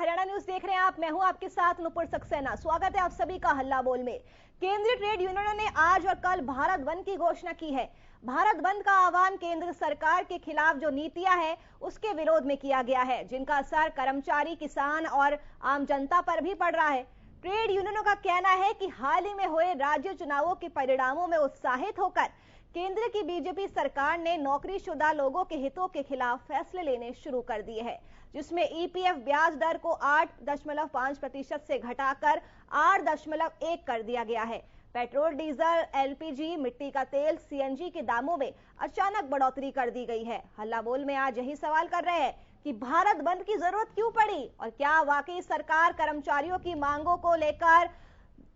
Haryana news देख रहे हैं आप। मैं हूं आपके साथ नुपुर सक्सेना। स्वागत है आप सभी का हल्ला बोल में। केंद्रीय ट्रेड यूनियनों ने आज और कल भारत बंद की घोषणा की है। भारत बंद का आह्वान केंद्र सरकार के खिलाफ जो नीतियां हैं उसके विरोध में किया गया है, जिनका असर कर्मचारी, किसान और आम जनता पर भी पड़ रहा है। ट्रेड यूनियनों का कहना है कि हाल ही में हुए राज्य चुनावों के परिणामों में उत्साहित होकर केंद्र की बीजेपी सरकार ने नौकरीशुदा लोगों के हितों के खिलाफ फैसले लेने शुरू कर दिए हैं, जिसमें ईपीएफ ब्याज दर को 8.5% से घटाकर 8.1 कर दिया गया है। पेट्रोल, डीजल, एलपीजी, मिट्टी का तेल, सीएनजी के दामों में अचानक बढ़ोतरी कर दी गई है। हल्ला बोल में आज यही सवाल कर रहे हैं कि भारत बंद की जरूरत क्यों पड़ी और क्या वाकई सरकार कर्मचारियों की मांगों को लेकर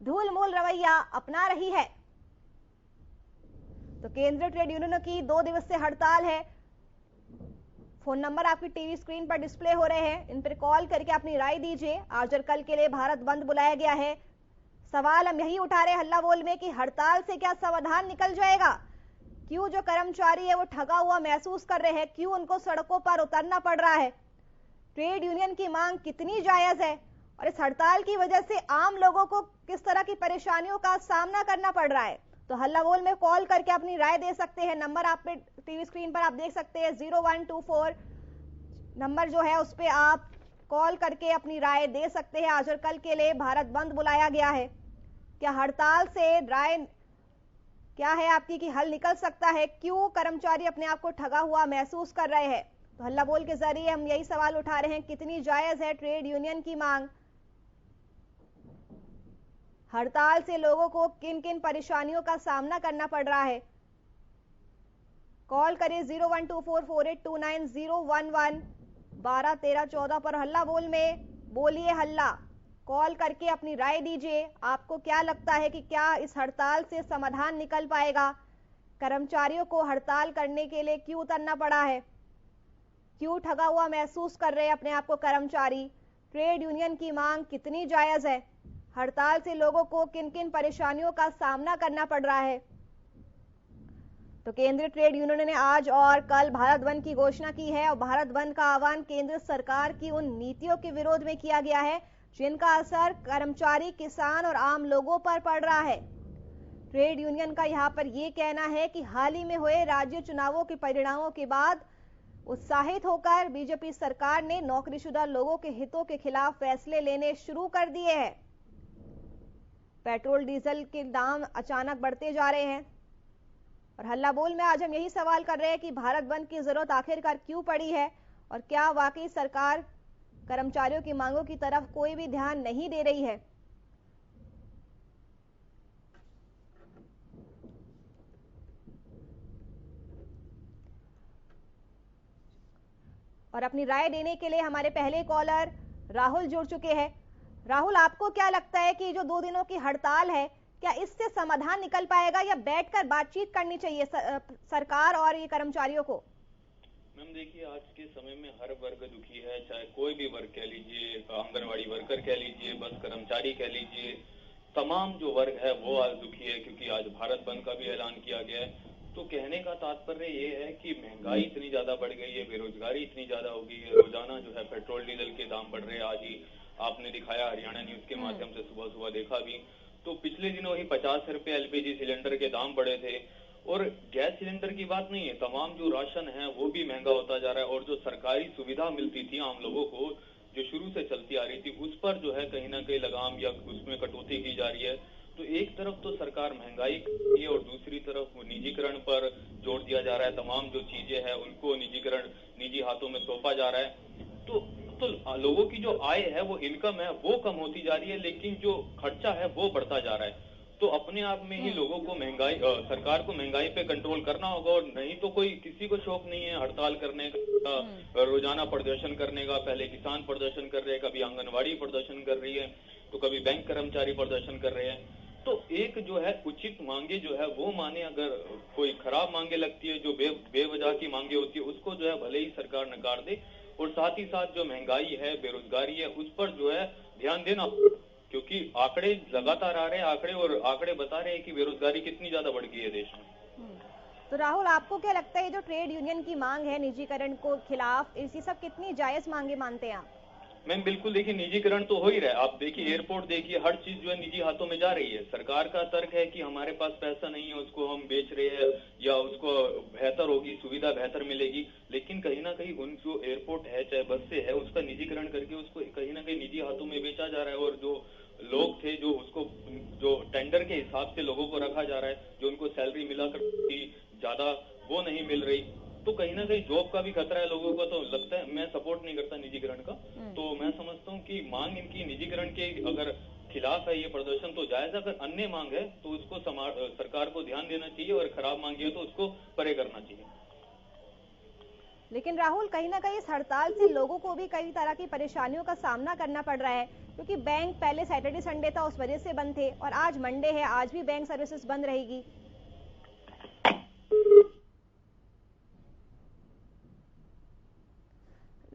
ढूलमूल रवैया अपना रही है। तो केंद्रीय ट्रेड यूनियनों की 2 दिवसीय हड़ताल है। फोन नंबर आपकी टीवी स्क्रीन पर डिस्प्ले हो रहे हैं, इन पर कॉल करके अपनी राय दीजिए। आज और कल के लिए भारत बंद बुलाया गया है। सवाल हम यही उठा रहे हल्ला बोल में कि हड़ताल से क्या समाधान निकल जाएगा? क्यों जो कर्मचारी है वो ठगा हुआ महसूस कर रहे हैं? क्यों उनको सड़कों पर उतरना पड़ रहा है? ट्रेड यूनियन की मांग कितनी जायज है और इस हड़ताल की वजह से आम लोगों को किस तरह की परेशानियों का सामना करना पड़ रहा है? तो हल्ला बोल में कॉल करके अपनी राय दे सकते हैं। नंबर आप पे टीवी स्क्रीन पर आप देख सकते हैं, 0124 नंबर जो है उस पे आप कॉल करके अपनी राय दे सकते हैं। आज और कल के लिए भारत बंद बुलाया गया है। क्या हड़ताल से राय क्या है आपकी कि हल निकल सकता है? क्यों कर्मचारी अपने आप को ठगा हुआ महसूस कर रहे हैं? तो हल्ला बोल के जरिए हम यही सवाल उठा रहे हैं, कितनी जायज है ट्रेड यूनियन की मांग? हड़ताल से लोगों को किन किन परेशानियों का सामना करना पड़ रहा है? कॉल करें 0124482911 12 13 14 पर। हल्ला बोल में बोलिए हल्ला, कॉल करके अपनी राय दीजिए। आपको क्या लगता है कि क्या इस हड़ताल से समाधान निकल पाएगा? कर्मचारियों को हड़ताल करने के लिए क्यों उतरना पड़ा है? क्यों ठगा हुआ महसूस कर रहे हैं अपने आप को कर्मचारी? ट्रेड यूनियन की मांग कितनी जायज है? हड़ताल से लोगों को किन किन परेशानियों का सामना करना पड़ रहा है? तो केंद्रीय ट्रेड यूनियन ने आज और कल भारत बंद की घोषणा की है और भारत बंद का आह्वान केंद्र सरकार की उन नीतियों के विरोध में किया गया है जिनका असर कर्मचारी, किसान और आम लोगों पर पड़ रहा है। ट्रेड यूनियन का यहां पर यह कहना है कि हाल ही में हुए राज्य चुनावों के परिणामों के बाद उत्साहित होकर बीजेपी सरकार ने नौकरीशुदा लोगों के हितों के खिलाफ फैसले लेने शुरू कर दिए हैं। पेट्रोल, डीजल के दाम अचानक बढ़ते जा रहे हैं और हल्ला बोल में आज हम यही सवाल कर रहे हैं कि भारत बंद की जरूरत आखिरकार क्यों पड़ी है और क्या वाकई सरकार कर्मचारियों की मांगों की तरफ कोई भी ध्यान नहीं दे रही है। और अपनी राय देने के लिए हमारे पहले कॉलर राहुल जुड़ चुके हैं। राहुल, आपको क्या लगता है कि जो 2 दिनों की हड़ताल है, क्या इससे समाधान निकल पाएगा या बैठकर बातचीत करनी चाहिए सरकार और ये कर्मचारियों को? मैम देखिए, आज के समय में हर वर्ग दुखी है, चाहे कोई भी वर्ग कह लीजिए, आंगनवाड़ी वर्कर कह लीजिए, बस कर्मचारी कह लीजिए, तमाम जो वर्ग है वो आज दुखी है क्योंकि आज भारत बंद का भी ऐलान किया गया है। तो कहने का तात्पर्य ये है कि महंगाई इतनी ज्यादा बढ़ गई है, बेरोजगारी इतनी ज्यादा हो गई है, रोजाना जो है पेट्रोल डीजल के दाम बढ़ रहे हैं। आज ही आपने दिखाया, हरियाणा न्यूज के माध्यम से सुबह सुबह देखा भी, तो पिछले दिनों ही 50 रुपए एलपीजी सिलेंडर के दाम बढ़े थे। और गैस सिलेंडर की बात नहीं है, तमाम जो राशन है वो भी महंगा होता जा रहा है और जो सरकारी सुविधा मिलती थी आम लोगों को, जो शुरू से चलती आ रही थी, उस पर जो है कहीं ना कहीं लगाम या उसमें कटौती की जा रही है। तो एक तरफ तो सरकार महंगाई कर रही है और दूसरी तरफ निजीकरण पर जोर दिया जा रहा है। तमाम जो चीजें हैं उनको निजी हाथों में सौंपा जा रहा है। तो लोगों की जो आय है, वो इनकम है, वो कम होती जा रही है, लेकिन जो खर्चा है वो बढ़ता जा रहा है। तो अपने आप में ही लोगों को सरकार को महंगाई पे कंट्रोल करना होगा। और नहीं तो कोई किसी को शौक नहीं है हड़ताल करने का, रोजाना प्रदर्शन करने का। पहले किसान प्रदर्शन कर रहे हैं, कभी आंगनवाड़ी प्रदर्शन कर रही है, तो कभी बैंक कर्मचारी प्रदर्शन कर रहे हैं। तो एक जो है उचित मांगे जो है वो माने, अगर कोई खराब मांगे लगती है, जो बेवजह की मांगे होती है, उसको जो है भले ही सरकार नकार दे। और साथ ही साथ जो महंगाई है, बेरोजगारी है, उस पर जो है ध्यान देना, क्योंकि आंकड़े लगातार आ रहे हैं, आंकड़े बता रहे हैं कि बेरोजगारी कितनी ज्यादा बढ़ गई है देश में। तो राहुल, आपको क्या लगता है जो ट्रेड यूनियन की मांग है निजीकरण को खिलाफ, इसी सब कितनी जायज मांगे मानते हैं आप? मैम बिल्कुल, देखिए निजीकरण तो हो ही रहा है। आप देखिए एयरपोर्ट देखिए, हर चीज जो है निजी हाथों में जा रही है। सरकार का तर्क है कि हमारे पास पैसा नहीं है, उसको हम बेच रहे हैं या उसको बेहतर होगी, सुविधा बेहतर मिलेगी। लेकिन कहीं ना कहीं उन जो एयरपोर्ट है, चाहे बस से है, उसका निजीकरण करके उसको कहीं ना कहीं निजी हाथों में बेचा जा रहा है। और जो लोग थे जो उसको जो टेंडर के हिसाब से लोगों को रखा जा रहा है, जो उनको सैलरी मिला करती ज्यादा वो नहीं मिल रही, तो कहीं ना कहीं जॉब का भी खतरा है लोगों को। तो लगता है, मैं सपोर्ट नहीं करता निजीकरण का, तो मैं समझता हूँ कि मांग इनकी निजीकरण के अगर खिलाफ है ये प्रदर्शन तो जायज है। अगर अन्य मांग है तो उसको सरकार को ध्यान देना चाहिए, और खराब मांग है तो उसको परे करना चाहिए। लेकिन राहुल, कहीं ना कहीं इस हड़ताल से लोगों को भी कई तरह की परेशानियों का सामना करना पड़ रहा है, क्योंकि बैंक पहले सैटरडे संडे था उस वजह से बंद थे, और आज मंडे है, आज भी बैंक सर्विसेज बंद रहेगी।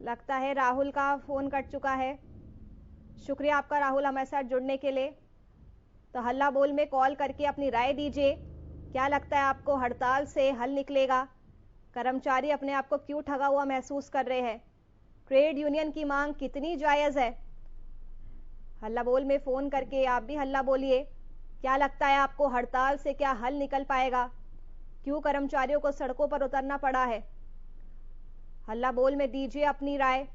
लगता है राहुल का फोन कट चुका है। शुक्रिया आपका राहुल हमारे साथ जुड़ने के लिए। तो हल्ला बोल में कॉल करके अपनी राय दीजिए, क्या लगता है आपको हड़ताल से हल निकलेगा? कर्मचारी अपने आप को क्यों ठगा हुआ महसूस कर रहे हैं? ट्रेड यूनियन की मांग कितनी जायज है? हल्ला बोल में फोन करके आप भी हल्ला बोलिए, क्या लगता है आपको हड़ताल से क्या हल निकल पाएगा? क्यों कर्मचारियों को सड़कों पर उतरना पड़ा है? हल्ला बोल में दीजिए अपनी राय।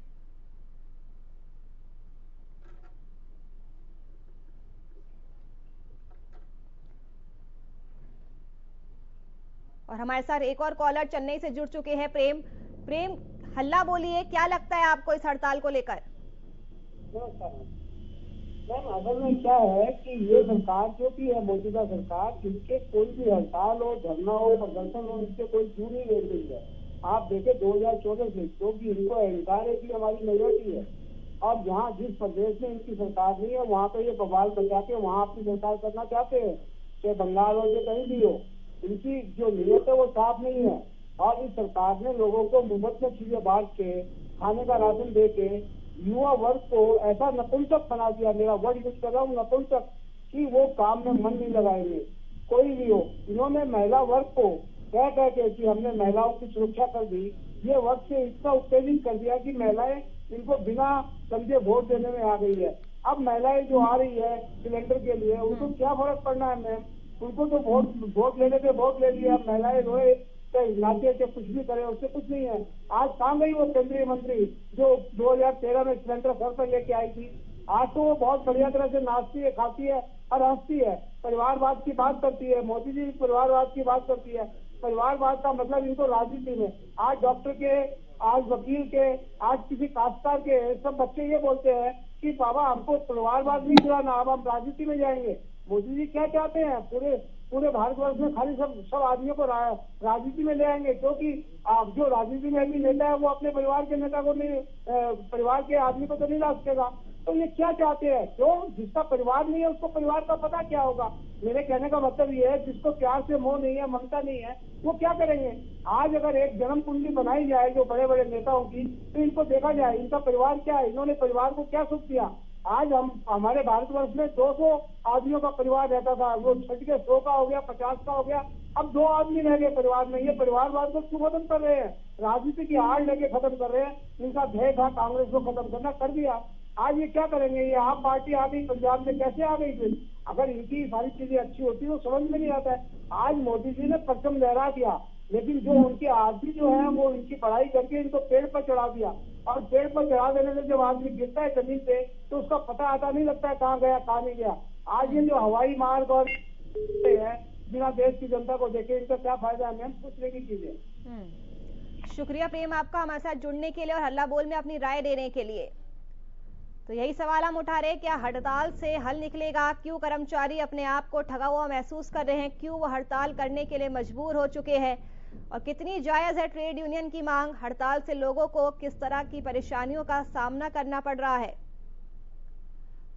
और हमारे साथ एक और कॉलर चेन्नई से जुड़ चुके हैं, प्रेम, हल्ला बोलिए, क्या लगता है आपको इस हड़ताल को लेकर? मैम असल में क्या है कि ये सरकार जो भी है, मौजूदा सरकार, इसके कोई भी हड़ताल हो, धरना हो, प्रदर्शन हो, इससे कोई क्यों नहीं ले रही है। आप देखें 2014 से, क्योंकि इनको अहंकार है कि हमारी मेजोरिटी है, और जहाँ जिस प्रदेश में इनकी सरकार नहीं है वहाँ पे ये बवाल बजा के वहाँ अपनी सरकार करना चाहते हैं, चाहे बंगाल हो या कहीं भी हो। इनकी जो नीयत है वो साफ नहीं है, और इस सरकार ने लोगों को मुफ्त में चीजें बांट के, खाने का राशन दे के, युवा वर्ग को ऐसा नपुंसक बना दिया, मेरा वर्ड यूज कर रहा हूँ नपुंसक, कि वो काम में मन नहीं लगाएंगे, कोई भी हो। इन्होंने महिला वर्ग को कह कह के कि हमने महिलाओं की सुरक्षा कर दी, ये वर्ग से इतना उत्तेजित कर दिया कि महिलाएं इनको बिना समझे वोट देने में आ गई है। अब महिलाएं जो आ रही है सिलेंडर के लिए, उनको क्या फर्क पड़ना है मैम? उनको तो वोट लेने के वोट ले लिया। महिलाएं रोए नाचे के कुछ भी करे, उससे कुछ नहीं है। आज कहाँ गई वो केंद्रीय मंत्री जो 2013 में सिलेंडर सर पर लेके आई थी? आज तो वो बहुत बढ़िया तरह से नाचती है, खाती है और हंसती है, परिवारवाद की बात करती है। मोदी जी परिवारवाद की बात करती है। परिवारवाद का मतलब इनको राजनीति में, आज डॉक्टर के, आज वकील के, आज किसी काश्तकार के सब बच्चे ये बोलते हैं कि बाबा हमको परिवारवाद नहीं चलाना, अब हम राजनीति में जाएंगे। मोदी जी क्या चाहते हैं? पूरे भारतवर्ष में खाली सब आदमियों को राजनीति में ले आएंगे, क्योंकि आप जो राजनीति में भी नेता है वो अपने परिवार के नेता को नहीं, परिवार के आदमी को तो नहीं ला सकेगा। तो ये क्या चाहते हैं? जो जिसका परिवार नहीं है उसको परिवार का पता क्या होगा? मेरे कहने का मतलब ये है, जिसको प्यार से मोह नहीं है, ममता नहीं है, वो क्या करेंगे? आज अगर एक जन्म कुंडली बनाई जाए जो बड़े बड़े नेताओं की, तो इनको देखा जाए इनका परिवार क्या है, इन्होंने परिवार को क्या सुख दिया। आज हमारे भारतवर्ष में 200 आदमियों का परिवार रहता था, वो छठ के 100 का हो गया, 50 का हो गया, अब 2 आदमी रह गए परिवार में। ये परिवारवाद को क्यों खत्म कर रहे हैं? राजनीति की आड़ लेके खत्म कर रहे हैं। इनका ध्येय था कांग्रेस को खत्म करना, कर दिया। आज ये क्या करेंगे? ये आप पार्टी आ गई पंजाब में, कैसे आ गई फिर? अगर इनकी सारी चीजें अच्छी होती तो समझ में नहीं आता है। आज मोदी जी ने परचम लहरा दिया, लेकिन जो उनके आदमी जो है वो इनकी पढ़ाई करके इनको पेड़ पर चढ़ा दिया, और पेड़ पर चढ़ा देने से जब आदमी गिरता है जमीन पे तो उसका पता आता नहीं लगता है कहाँ गया कहाँ नहीं गया। आज ये जो हवाई मार्ग और है, बिना देश की जनता को देखे, इनका क्या फायदा है मैम? पूछने की चीजें। शुक्रिया प्रेम आपका हमारे साथ जुड़ने के लिए और हल्ला बोल में अपनी राय देने के लिए। तो यही सवाल हम उठा रहे हैं, क्या हड़ताल से हल निकलेगा? क्यों कर्मचारी अपने आप को ठगा हुआ महसूस कर रहे हैं? क्यों वो हड़ताल करने के लिए मजबूर हो चुके हैं? और कितनी जायज है ट्रेड यूनियन की मांग? हड़ताल से लोगों को किस तरह की परेशानियों का सामना करना पड़ रहा है?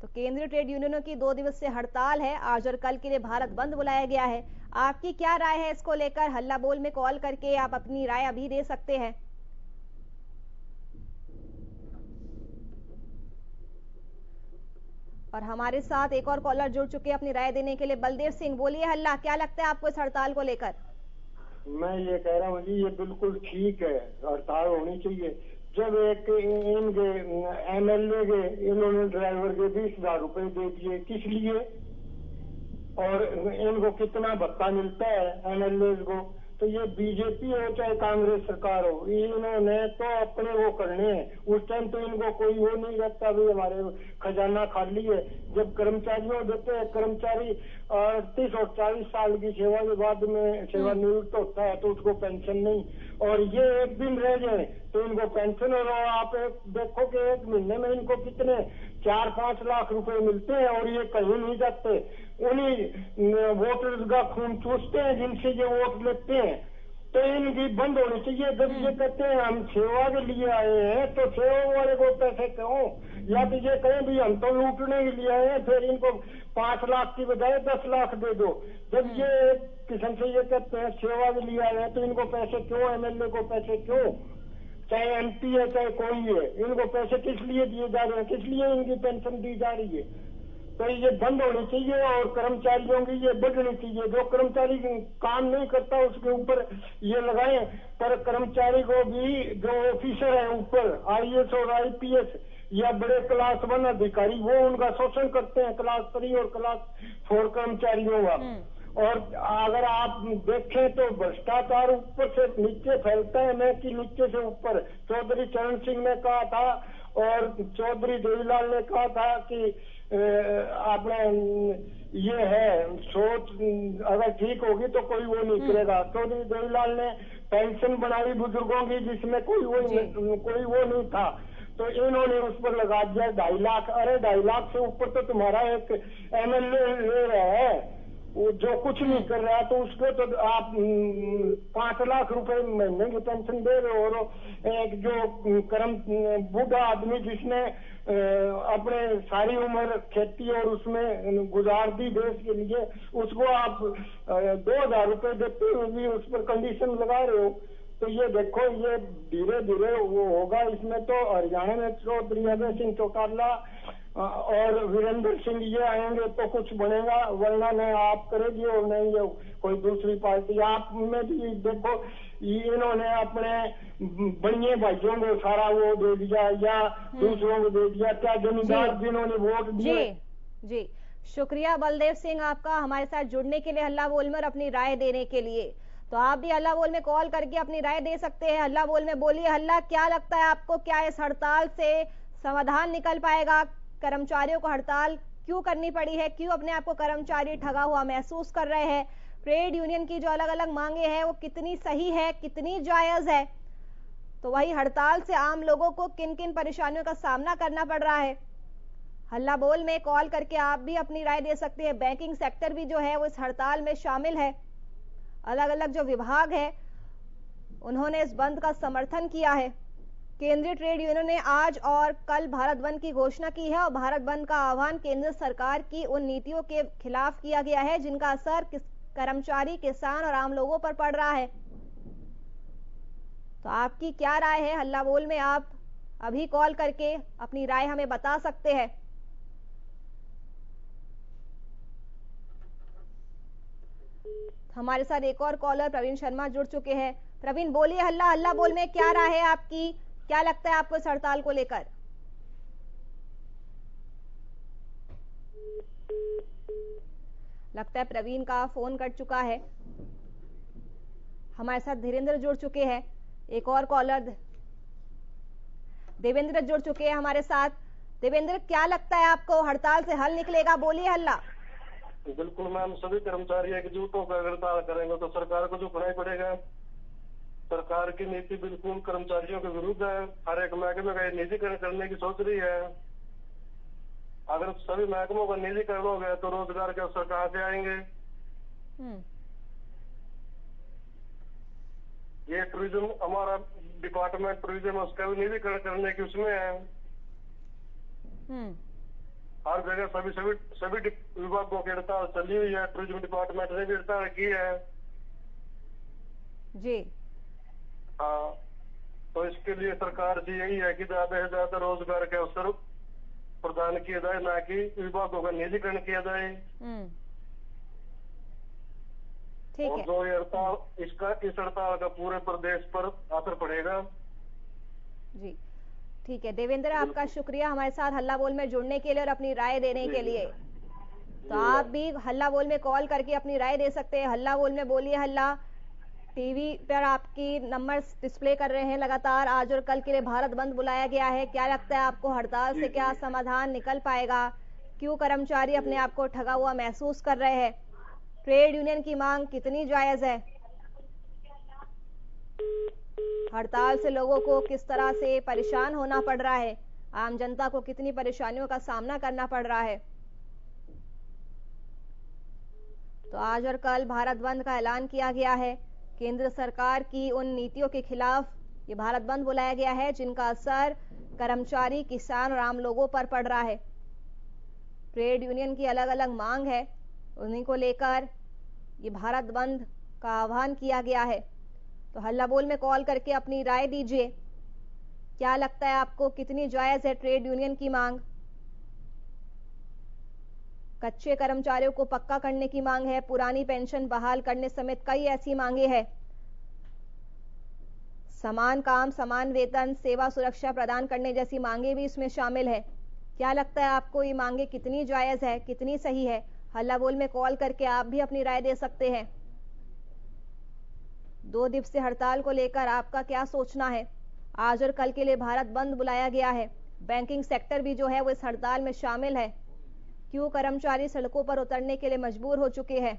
तो केंद्रीय ट्रेड यूनियनों की 2 दिवसीय हड़ताल है, आज और कल के लिए भारत बंद बुलाया गया है। आपकी क्या राय है इसको लेकर? हल्ला बोल में कॉल करके आप अपनी राय अभी दे सकते हैं। और हमारे साथ एक और कॉलर जुड़ चुके हैं अपनी राय देने के लिए। बलदेव सिंह, बोलिए हल्ला, क्या लगता है आपको इस हड़ताल को लेकर? मैं ये कह रहा हूँ जी, ये बिल्कुल ठीक है, हड़ताल होनी चाहिए। जब एक इनके MLA के इन्होंने ड्राइवर के 20,000 रुपए दे दिए, किस लिए? और इनको कितना भत्ता मिलता है MLA को? तो ये बीजेपी हो चाहे कांग्रेस सरकार हो, इन्होंने तो अपने वो करने हैं। उस टाइम तो इनको कोई वो नहीं रहता भाई हमारे खजाना खाली है। जब कर्मचारियों देते हैं, कर्मचारी 38 और 40 साल की सेवा के बाद में सेवानिवृत्त होता है तो उसको पेंशन नहीं, और ये एक दिन रह जाए तो इनको पेंशन। और आप देखो कि एक महीने में इनको कितने 4-5 लाख रुपए मिलते हैं और ये कहीं नहीं जाते। उन्हीं वोटर्स का खून चूसते हैं जिनसे ये वोट लेते हैं। तो इनकी बंद होनी चाहिए। जब ये कहते हैं हम सेवा के लिए आए हैं तो सेवा वाले को पैसे क्यों? या तो ये कहें भी हम तो लूटने के लिए आए हैं, फिर इनको 5 लाख की बजाय 10 लाख दे दो। जब ये एक किस्म से ये कहते हैं सेवा के लिए आए हैं तो इनको पैसे क्यों? MLA को पैसे क्यों? चाहे MP है चाहे कोई है, इनको पैसे किस लिए दिए जा रहे हैं? किस लिए इनकी पेंशन दी जा रही है? तो ये बंद होनी चाहिए और कर्मचारियों की ये बढ़नी चाहिए। जो कर्मचारी काम नहीं करता उसके ऊपर ये लगाएं, पर कर्मचारी को भी जो ऑफिसर है ऊपर IAS और IPS या बड़े क्लास 1 अधिकारी, वो उनका शोषण करते हैं क्लास 3 और क्लास 4 कर्मचारियों का। और अगर आप देखें तो भ्रष्टाचार ऊपर से नीचे फैलता है, न कि नीचे से ऊपर। चौधरी चरण सिंह ने कहा था और चौधरी देवीलाल ने कहा था कि आपने ये है सोच अगर ठीक होगी तो कोई वो नहीं करेगा। चौधरी देवीलाल ने पेंशन बनाई बुजुर्गों की जिसमें कोई वो नहीं था, तो इन्होंने उस पर लगा दिया 2.5 लाख। अरे 2.5 लाख से ऊपर तो तुम्हारा एक MLA ले रहा है, वो जो कुछ नहीं कर रहा है, तो उसको तो आप 5 लाख रुपए महीने की पेंशन दे रहे हो। और एक जो बूढ़ा आदमी जिसने अपने सारी उम्र खेती और उसमें गुजार दी देश के लिए, उसको आप 2,000 रुपए देते हुए भी उस पर कंडीशन लगा रहे हो। तो ये देखो ये धीरे धीरे वो होगा। इसमें तो हरियाणा में चौधरी अभय सिंह चौटाला और वीरेंद्र सिंह ये आएंगे तो कुछ बनेगा, वरना नहीं आप करेगी और नहीं ये कोई दूसरी पार्टी। आप में भी देखो इन्होंने अपने बनिए भाइयों को सारा वो दे दिया या दूसरों को दे दिया। क्या जमींदार जिन्होंने वोट दिए? जी शुक्रिया बलदेव सिंह आपका हमारे साथ जुड़ने के लिए, हल्ला बोल में और अपनी राय देने के लिए। तो आप भी हल्ला बोल में कॉल करके अपनी राय दे सकते हैं। हल्ला बोल में बोलिए, हल्ला क्या लगता है आपको, क्या इस हड़ताल से समाधान निकल पाएगा? कर्मचारियों को हड़ताल क्यों करनी पड़ी है? क्यों अपने आप को कर्मचारी ठगा हुआ महसूस कर रहे हैं? ट्रेड यूनियन की जो अलग अलग मांगे हैं वो कितनी सही है, कितनी जायज है? तो वही हड़ताल से आम लोगों को किन किन परेशानियों का सामना करना पड़ रहा है? हल्ला बोल में कॉल करके आप भी अपनी राय दे सकते हैं। बैंकिंग सेक्टर भी जो है वो इस हड़ताल में शामिल है। अलग अलग जो विभाग है उन्होंने इस बंद का समर्थन किया है। केंद्रीय ट्रेड यूनियन ने आज और कल भारत बंद की घोषणा की है और भारत बंद का आह्वान केंद्र सरकार की उन नीतियों के खिलाफ किया गया है जिनका असर कर्मचारी, किसान और आम लोगों पर पड़ रहा है। तो आपकी क्या राय है? हल्ला बोल में आप अभी कॉल करके अपनी राय हमें बता सकते हैं। हमारे साथ एक और कॉलर प्रवीण शर्मा जुड़ चुके हैं। प्रवीण बोलिए, हल्ला बोल में क्या राय है आपकी, क्या लगता है आपको इस हड़ताल को लेकर? लगता है प्रवीण का फोन कट चुका है। हमारे साथ धीरेन्द्र जुड़ चुके हैं। एक और कॉलर देवेंद्र जुड़ चुके हैं हमारे साथ। देवेंद्र, क्या लगता है आपको, हड़ताल से हल निकलेगा? बोलिए हल्ला। बिल्कुल मैम, सभी कर्मचारी एकजुट होकर हड़ताल करेंगे तो सरकार को झुकना ही पड़ेगा। सरकार की नीति बिल्कुल कर्मचारियों के विरुद्ध है। हर एक महकमे का निजीकरण करने की सोच रही है। अगर सभी महकमों का निजीकरण हो गया तो रोजगार के अवसर कहाँ से आएंगे? ये टूरिज्म, हमारा डिपार्टमेंट टूरिज्म, उसका भी निजीकरण करने की उसमें है। हर जगह सभी विभागों की हड़ताल चली हुई है। टूरिज्म डिपार्टमेंट ने भी हड़ताल की है जी। हाँ, तो इसके लिए सरकार से यही है कि ज्यादा से ज्यादा रोजगार के अवसर प्रदान किए जाए, ना कि विभागों का निजीकरण किया जाए। और जो ये हड़ताल, इस हड़ताल का पूरे प्रदेश पर असर पड़ेगा। जी ठीक है देवेंद्र, आपका शुक्रिया हमारे साथ हल्ला बोल में जुड़ने के लिए और अपनी राय देने के लिए। तो आप भी हल्ला बोल में कॉल करके अपनी राय दे सकते हैं। हल्ला बोल में बोलिए हल्ला। टीवी पर आपकी नंबर डिस्प्ले कर रहे हैं लगातार। आज और कल के लिए भारत बंद बुलाया गया है। क्या लगता है आपको, हड़ताल से क्या समाधान निकल पाएगा? क्यों कर्मचारी अपने आप को ठगा हुआ महसूस कर रहे हैं? ट्रेड यूनियन की मांग कितनी जायज है? हड़ताल से लोगों को किस तरह से परेशान होना पड़ रहा है? आम जनता को कितनी परेशानियों का सामना करना पड़ रहा है? तो आज और कल भारत बंद का ऐलान किया गया है। केंद्र सरकार की उन नीतियों के खिलाफ ये भारत बंद बुलाया गया है जिनका असर कर्मचारी, किसान और आम लोगों पर पड़ रहा है। ट्रेड यूनियन की अलग अलग मांग है, उन्हीं को लेकर ये भारत बंद का आह्वान किया गया है। तो हल्ला बोल में कॉल करके अपनी राय दीजिए। क्या लगता है आपको, कितनी जायज है ट्रेड यूनियन की मांग? कच्चे कर्मचारियों को पक्का करने की मांग है, पुरानी पेंशन बहाल करने समेत कई ऐसी मांगे हैं। समान काम, समान वेतन, सेवा सुरक्षा प्रदान करने जैसी मांगे भी इसमें शामिल है। क्या लगता है आपको, ये मांगे कितनी जायज है, कितनी सही है? हल्ला बोल में कॉल करके आप भी अपनी राय दे सकते हैं। 2 दिवसीय हड़ताल को लेकर आपका क्या सोचना है? आज और कल के लिए भारत बंद बुलाया गया है। बैंकिंग सेक्टर भी जो है वो इस हड़ताल में शामिल है। क्यों कर्मचारी सड़कों पर उतरने के लिए मजबूर हो चुके हैं?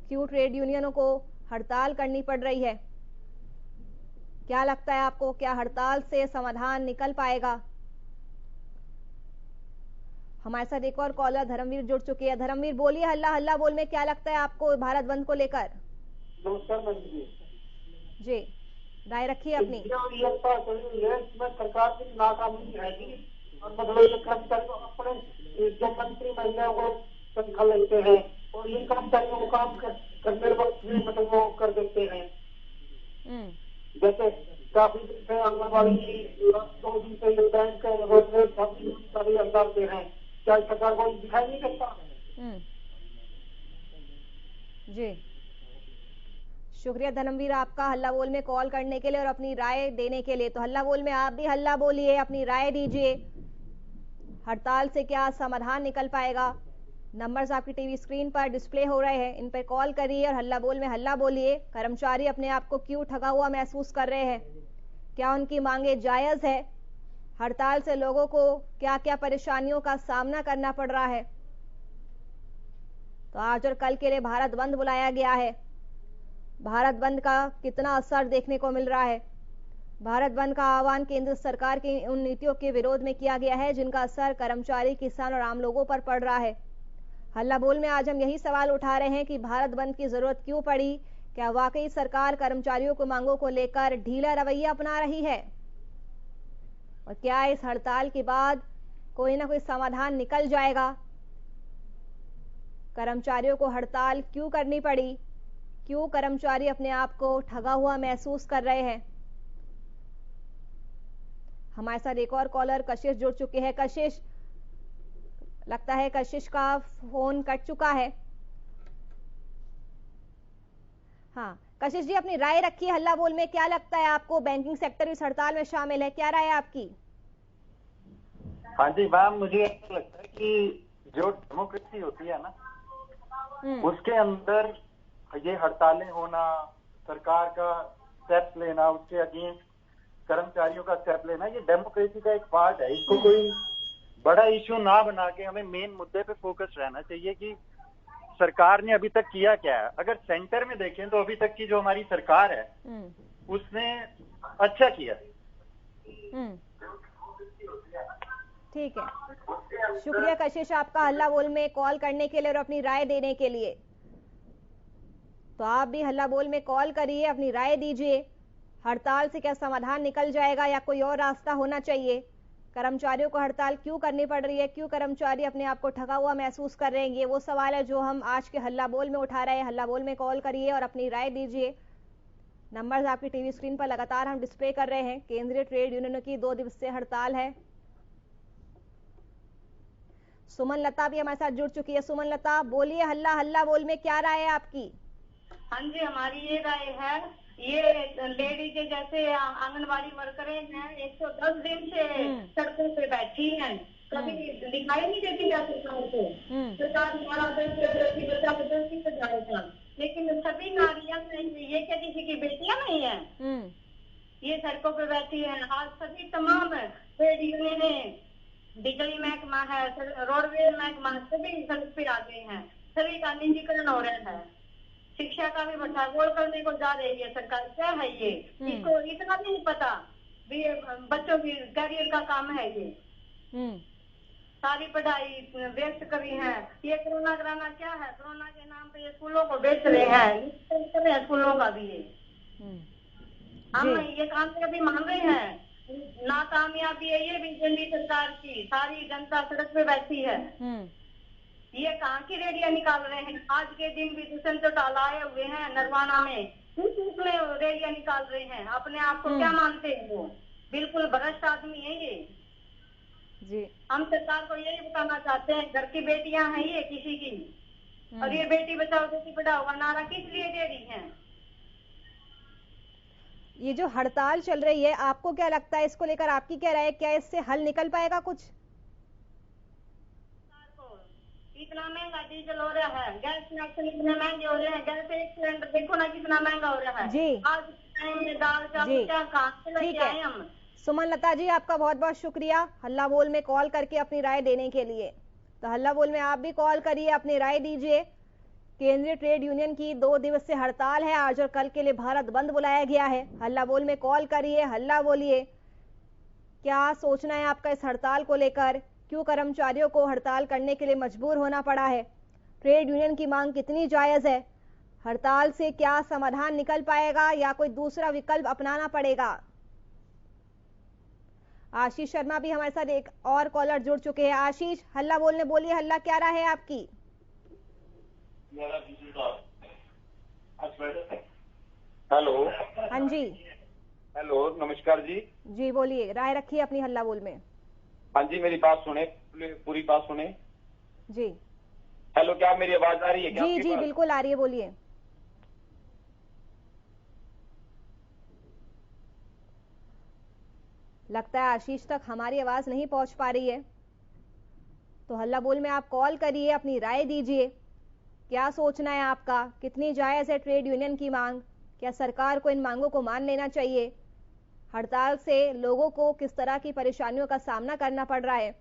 क्यों ट्रेड यूनियनों को हड़ताल करनी पड़ रही है? क्या लगता है आपको, क्या हड़ताल से समाधान निकल पाएगा? हमारे साथ एक और कॉलर धर्मवीर जुड़ चुके हैं। धर्मवीर बोलिए हल्ला। हल्ला बोल में क्या लगता है आपको भारत बंद को लेकर? नमस्कार मैम जी, राय रखिए अपनी। इसमें सरकार की नाकामी है और मतलब ये कर्मचारी अपने जो मंत्री महिलाओं को तनख्वाह लेते हैं और ये कर्मचारियों को काम करने वक्त भी मतलब वो कर देते हैं। जैसे काफी दिन से आंगनबाड़ी 2 दिन से बैंक कर्मचारी हड़ताल पे हैं। क्या सरकार को दिखाई नहीं देता? जी शुक्रिया धर्मवीर आपका हल्ला बोल में कॉल करने के लिए और अपनी राय देने के लिए। तो हल्ला बोल में आप भी हल्ला बोलिए, अपनी राय दीजिए। हड़ताल से क्या समाधान निकल पाएगा? नंबर्स आपकी टीवी स्क्रीन पर डिस्प्ले हो रहे हैं, इन पर कॉल करिए और हल्ला बोल में हल्ला बोलिए। कर्मचारी अपने आप को क्यों ठगा हुआ महसूस कर रहे हैं? क्या उनकी मांगे जायज है? हड़ताल से लोगों को क्या क्या परेशानियों का सामना करना पड़ रहा है? तो आज और कल के लिए भारत बंद बुलाया गया है। भारत बंद का कितना असर देखने को मिल रहा है? भारत बंद का आह्वान केंद्र सरकार की उन नीतियों के विरोध में किया गया है जिनका असर कर्मचारी, किसान और आम लोगों पर पड़ रहा है। हल्ला बोल में आज हम यही सवाल उठा रहे हैं कि भारत बंद की जरूरत क्यों पड़ी? क्या वाकई सरकार कर्मचारियों को मांगों को लेकर ढीला रवैया अपना रही है? और क्या इस हड़ताल के बाद कोई ना कोई समाधान निकल जाएगा? कर्मचारियों को हड़ताल क्यों करनी पड़ी? क्यों कर्मचारी अपने आप को ठगा हुआ महसूस कर रहे हैं? हमारे साथ एक और कॉलर कशिश जुड़ चुके हैं। कशिश, लगता है कशिश का फोन कट चुका है। हाँ कशिश जी, अपनी राय रखिए हल्ला बोल में। क्या लगता है आपको, बैंकिंग सेक्टर इस हड़ताल में शामिल है? क्या राय है आपकी? हाँ जी मैम, मुझे ऐसा लगता है कि जो डेमोक्रेसी होती है ना, उसके अंदर ये हड़तालें होना, सरकार का स्टेप लेना, उसके अगेंस्ट कर्मचारियों का स्टेप लेना, ये डेमोक्रेसी का एक पार्ट है। इसको कोई बड़ा इश्यू ना बना के हमें मेन मुद्दे पे फोकस रहना चाहिए कि सरकार ने अभी तक किया क्या है। अगर सेंटर में देखें तो अभी तक की जो हमारी सरकार है उसने अच्छा किया। ठीक है, शुक्रिया कशिश आपका हल्ला बोल में कॉल करने के लिए और अपनी राय देने के लिए। तो आप भी हल्ला बोल में कॉल करिए, अपनी राय दीजिए। हड़ताल से क्या समाधान निकल जाएगा या कोई और रास्ता होना चाहिए? कर्मचारियों को हड़ताल क्यों करनी पड़ रही है? क्यों कर्मचारी अपने आप को ठगा हुआ महसूस कर रहे हैं? ये वो सवाल है जो हम आज के हल्ला बोल में उठा रहे हैं। हल्ला बोल में कॉल करिए और अपनी राय दीजिए। नंबर्स आपकी टीवी स्क्रीन पर लगातार हम डिस्प्ले कर रहे हैं। केंद्रीय ट्रेड यूनियनों की 2 दिवसीय हड़ताल है। सुमन लता भी हमारे साथ जुड़ चुकी है। सुमन लता बोलिए हल्ला। हल्ला बोल में क्या राय है आपकी? हाँ जी, हमारी ये राय है ये लेडीज जैसे आंगनबाड़ी वर्करें हैं 110 दिन से सड़कों पे बैठी हैं, कभी दिखाई नहीं देती है सरकार को। सरकार हमारा बेटी बच्चा जबरदस्ती से जाएगा, लेकिन सभी नारियां नहीं, ये क्या किसी की बेटियां नहीं है? ये सड़कों पे बैठी है। आज सभी तमाम ट्रेड यूनियन, बिजली महकमा है, रोडवेज महकमा, सभी सड़क पे आ गए हैं, सभी का निजीकरण हो रहा है। शिक्षा का भी भंडाफोड़ करने को जा रही है सरकार। क्या है ये? इसको इतना भी नहीं पता भी बच्चों की करियर का काम है ये। सारी पढ़ाई व्यस्त करी है। ये कोरोना कराना क्या है? कोरोना के नाम पे ये स्कूलों को बेच रहे हैं, स्कूलों का भी ये। हम ये कामयाबी मान रहे हैं, ना कामयाबी है ये बीजेपी सरकार की। सारी जनता सड़क पे बैठी है। ये कहाँ की रेडिया निकाल रहे हैं? आज के दिन भी दुष्यंत चौटाला आए हुए हैं नरवाना में, उसमें रेडिया निकाल रहे हैं। अपने आप को क्या मानते हैं वो? बिल्कुल भ्रष्ट आदमी है ये जी। हम सरकार को यही बताना चाहते हैं, घर की बेटियां हैं ये किसी की, और ये बेटी बचाओ बेटी पढ़ाओ का नारा किस लिए दे रही है? ये जो हड़ताल चल रही है, आपको क्या लगता है इसको लेकर? आपकी क्या राय है? क्या इससे हल निकल पाएगा कुछ? इतना महंगा डीजल हो रहा है, गैस कनेक्शन इतने महंगे हो रहे हैं, गैस एक सिलेंडर देखो ना कितना महंगा हो रहा है जी। आज टाइम में दाल चावल क्या कहाँ से लेके आए हम? सुमन लता जी, आपका बहुत बहुत शुक्रिया हल्ला बोल में कॉल करके अपनी राय देने के लिए। तो हल्ला बोल में आप भी कॉल करिए, अपनी राय दीजिए। केंद्रीय ट्रेड यूनियन की 2 दिवसीय हड़ताल है आज और कल के लिए भारत बंद बुलाया गया है। हल्ला बोल में कॉल करिए, हल्ला बोलिए। क्या सोचना है आपका इस हड़ताल को लेकर? क्यों कर्मचारियों को हड़ताल करने के लिए मजबूर होना पड़ा है? ट्रेड यूनियन की मांग कितनी जायज है? हड़ताल से क्या समाधान निकल पाएगा या कोई दूसरा विकल्प अपनाना पड़ेगा? आशीष शर्मा भी हमारे साथ एक और कॉलर जुड़ चुके हैं। आशीष, हल्ला बोलने बोलिए, हल्ला क्या राय है आपकी? हेलो। हाँ जी। हेलो, नमस्कार जी। जी बोलिए, राय रखिए अपनी हल्ला बोल में। हाँ जी, मेरी बात सुने, पूरी बात सुने जी। हेलो, क्या मेरी आवाज आ रही है? क्या जी जी बिल्कुल आ रही है, बोलिए। लगता है आशीष तक हमारी आवाज नहीं पहुंच पा रही है। तो हल्ला बोल में आप कॉल करिए, अपनी राय दीजिए। क्या सोचना है आपका? कितनी जायज है ट्रेड यूनियन की मांग? क्या सरकार को इन मांगों को मान लेना चाहिए? हड़ताल से लोगों को किस तरह की परेशानियों का सामना करना पड़ रहा है?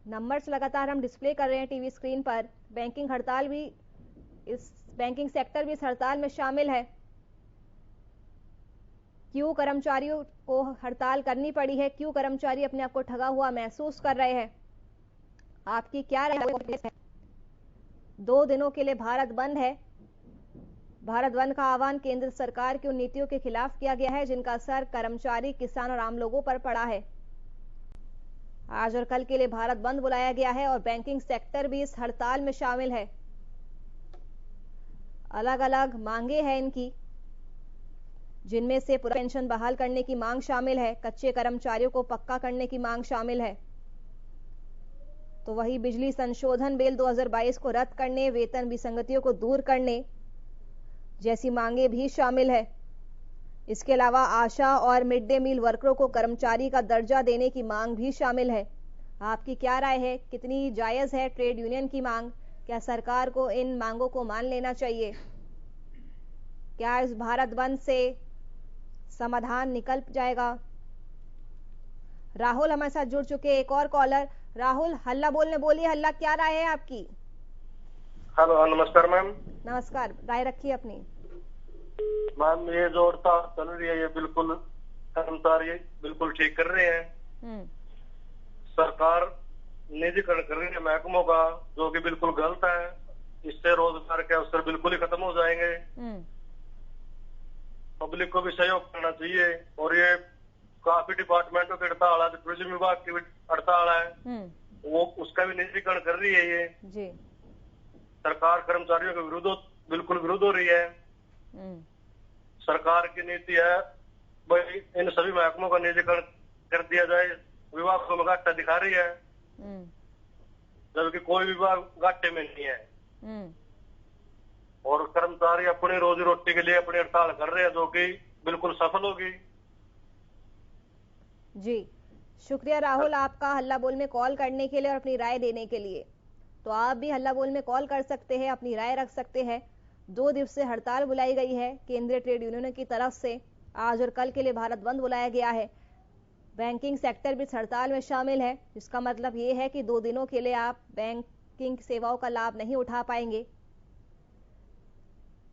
नंबर्स लगातार हम डिस्प्ले कर रहे हैं टीवी स्क्रीन पर। बैंकिंग हड़ताल भी, इस बैंकिंग सेक्टर भी इस हड़ताल में शामिल है। क्यों कर्मचारियों को हड़ताल करनी पड़ी है? क्यों कर्मचारी अपने आप को ठगा हुआ महसूस कर रहे हैं? आपकी क्या राय है? 2 दिनों के लिए भारत बंद है। भारत बंद का आह्वान केंद्र सरकार की उन नीतियों के खिलाफ किया गया है जिनका असर कर्मचारी, किसान और आम लोगों पर पड़ा है। आज और कल के लिए भारत बंद बुलाया गया है और बैंकिंग सेक्टर भी इस हड़ताल में शामिल है। अलग अलग मांगे हैं इनकी, जिनमें से पूरा पेंशन बहाल करने की मांग शामिल है, कच्चे कर्मचारियों को पक्का करने की मांग शामिल है, तो वही बिजली संशोधन बिल 2022 को रद्द करने, वेतन विसंगतियों को दूर करने जैसी मांगे भी शामिल है। इसके अलावा आशा और मिड डे मील वर्करों को कर्मचारी का दर्जा देने की मांग भी शामिल है। आपकी क्या राय है? कितनी जायज है ट्रेड यूनियन की मांग? क्या सरकार को इन मांगों को मान लेना चाहिए? क्या इस भारत बंद से समाधान निकल जाएगा? राहुल हमारे साथ जुड़ चुके, एक और कॉलर। राहुल, हल्ला बोलने बोलिए, हल्ला क्या राय है आपकी? हेलो, नमस्कार मैम। नमस्कार, राय रखिए अपनी। मैम, ये जो हड़ताल चल रही है ये बिल्कुल कर्मचारी बिल्कुल ठीक कर रहे हैं। सरकार निजीकरण कर रही है महकमों का, जो कि बिल्कुल गलत है। इससे रोजगार के अवसर बिल्कुल ही खत्म हो जाएंगे। पब्लिक को भी सहयोग करना चाहिए। और ये काफी डिपार्टमेंटों की हड़ताल है, टूरिज्म विभाग की हड़ताल है, वो उसका भी निजीकरण कर रही है ये जी। सरकार कर्मचारियों के विरुद्ध बिल्कुल विरुद्ध हो रही है। सरकार की नीति है भाई इन सभी महकमों का निजीकरण कर दिया जाए। विभाग को घाटा दिखा रही है, जबकि कोई विभाग घाटे में नहीं है। और कर्मचारी अपनी रोजी रोटी के लिए अपनी हड़ताल कर रहे हैं, जो कि बिल्कुल सफल होगी। जी, शुक्रिया राहुल आपका हल्ला बोल में कॉल करने के लिए और अपनी राय देने के लिए। तो आप भी हल्ला बोल में कॉल कर सकते हैं, अपनी राय रख सकते हैं। 2 दिवसीय हड़ताल बुलाई गई है केंद्रीय ट्रेड यूनियनों की तरफ से। आज और कल के लिए भारत बंद बुलाया गया है। बैंकिंग सेक्टर भी इस हड़ताल में शामिल है, जिसका मतलब ये है कि 2 दिनों के लिए आप बैंकिंग सेवाओं का लाभ नहीं उठा पाएंगे।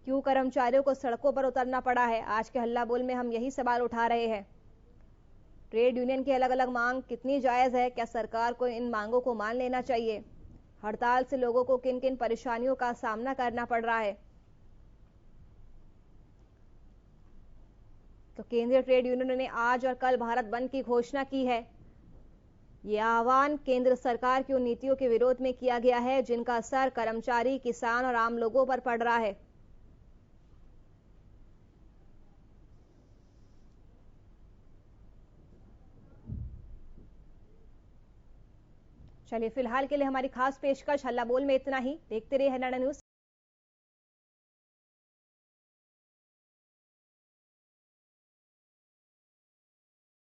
क्यों कर्मचारियों को सड़कों पर उतरना पड़ा है? आज के हल्ला बोल में हम यही सवाल उठा रहे हैं। ट्रेड यूनियन की अलग अलग मांग कितनी जायज है? क्या सरकार को इन मांगों को मान लेना चाहिए? हड़ताल से लोगों को किन किन परेशानियों का सामना करना पड़ रहा है? तो केंद्रीय ट्रेड यूनियन ने आज और कल भारत बंद की घोषणा की है। ये आह्वान केंद्र सरकार की उन नीतियों के विरोध में किया गया है जिनका असर कर्मचारी, किसान और आम लोगों पर पड़ रहा है। चलिए फिलहाल के लिए हमारी खास पेशकश हल्ला बोल में इतना ही। देखते रहिए हरियाणा न्यूज।